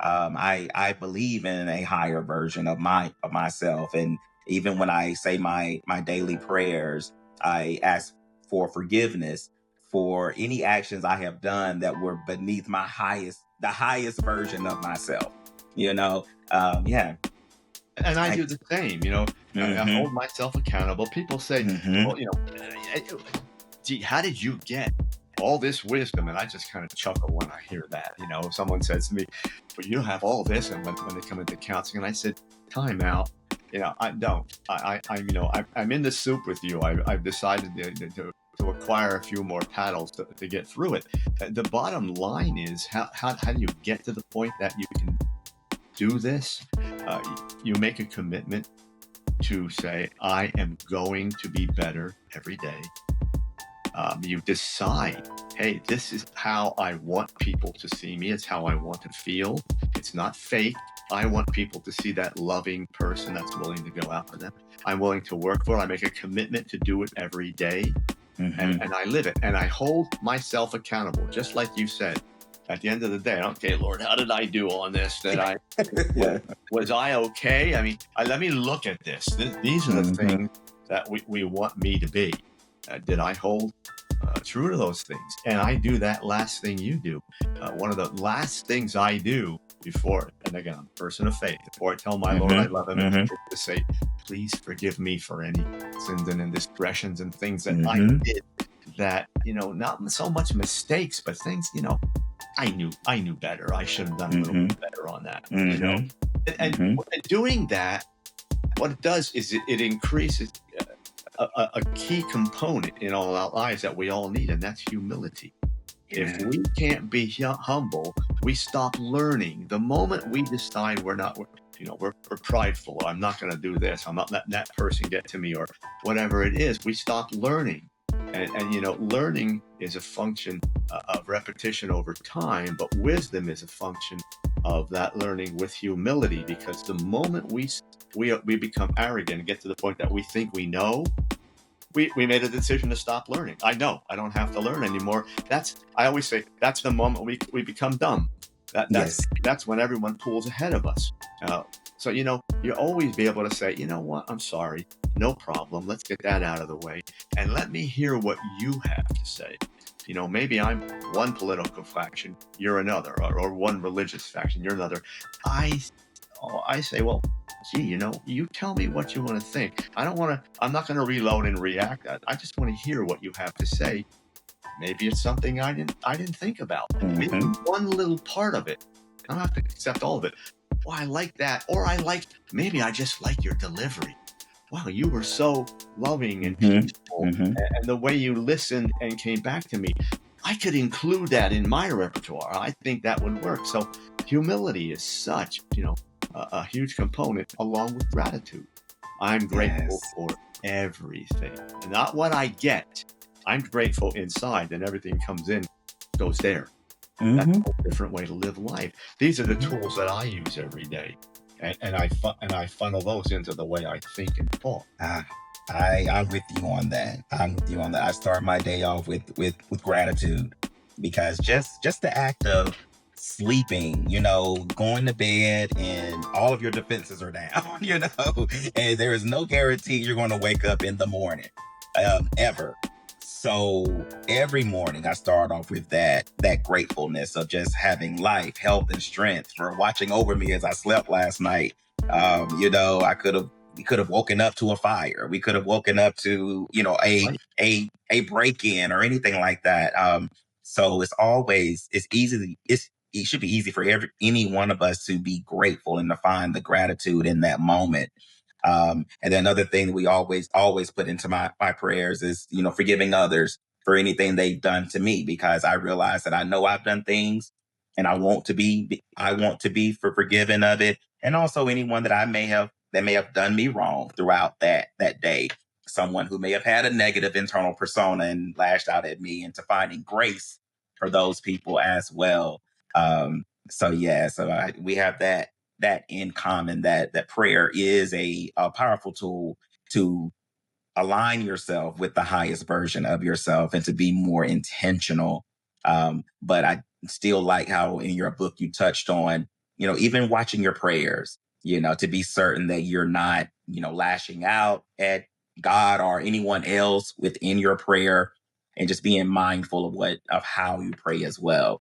I believe in a higher version of myself, and even when I say my daily prayers, I ask for forgiveness for any actions I have done that were beneath the highest version of myself. You know, yeah, And I I. do the same, I Hmm. hold myself accountable. People say, Hmm. well, gee, how did you get all this wisdom? And I just kind of chuckle when I hear that. If someone says to me, but you don't have all this. And when they come into counseling, and I said, time out. I don't. I'm in the soup with you. I've decided to acquire a few more paddles to get through it. The bottom line is, how do you get to the point that you can do this? Uh, you make a commitment to say, I am going to be better every day. You decide, hey, this is how I want people to see me. It's how I want to feel. It's not fake. I want people to see that loving person that's willing to go out for them. I'm willing to work for it. I make a commitment to do it every day, Hmm. and I live it. And I hold myself accountable, just like you said. At the end of the day, okay, Lord, how did I do on this? Yeah. Was I okay? I mean, let me look at this. These are the Hmm. things that we want me to be. Did I hold true to those things? And I do that last thing you do. One of the last things I do before, and again, I'm a person of faith, before I tell my Lord I Hmm. love him, Hmm. is to say, please forgive me for any sins and indiscretions and things that I Hmm. did that, not so much mistakes, but things, I knew better. I should have done a little Hmm. bit better on that, Hmm. And doing that, what it does is it increases a key component in all our lives that we all need, and that's humility. If Yeah. we can't be humble, we stop learning. The moment we decide we're prideful, or I'm not going to do this, I'm not letting that person get to me, or whatever it is, we stop learning. And learning is a function of repetition over time, but wisdom is a function of that learning with humility. Because the moment we become arrogant and get to the point that we think we know, we made a decision to stop learning. I know I don't have to learn anymore. I always say that's the moment we become dumb. Yes. That's when everyone pulls ahead of us. So you always be able to say, you know what, I'm sorry, no problem. Let's get that out of the way, and let me hear what you have to say. Maybe I'm one political faction, you're another, or one religious faction, you're another. I say, well, gee, you tell me what you want to think. I'm not going to reload and react. I just want to hear what you have to say. Maybe it's something I didn't think about. Maybe Hmm. one little part of it. I don't have to accept all of it. Well, I like that. Or maybe I just like your delivery. Wow, you were so loving and Hmm. peaceful. Hmm. And the way you listened and came back to me, I could include that in my repertoire. I think that would work. So humility is such, a huge component, along with gratitude. I'm grateful Yes. for everything, not what I get. I'm grateful inside, and everything comes in, goes there. That's Hmm. a different way to live life. These are the tools that I use every day, and I funnel those into the way I think and talk. Ah, I'm with you on that. I'm with you on that. I start my day off with gratitude, because just the act of sleeping, going to bed and all of your defenses are down, and there is no guarantee you're going to wake up in the morning, ever. So every morning I start off with that gratefulness of just having life, health, and strength for watching over me as I slept last night. I could have we could have woken up to a fire. We could have woken up to, Right? a break in or anything like that. So it should be easy for any one of us to be grateful and to find the gratitude in that moment. And then another thing we always put into my prayers is, forgiving others for anything they've done to me, because I realize that I know I've done things and I want to be forgiven of it. And also anyone that may have done me wrong throughout that day. Someone who may have had a negative internal persona and lashed out at me, into finding grace for those people as well. So yeah, we have that in common, that prayer is a powerful tool to align yourself with the highest version of yourself and to be more intentional. But I still like how in your book you touched on, even watching your prayers, to be certain that you're not, lashing out at God or anyone else within your prayer, and just being mindful of how you pray as well.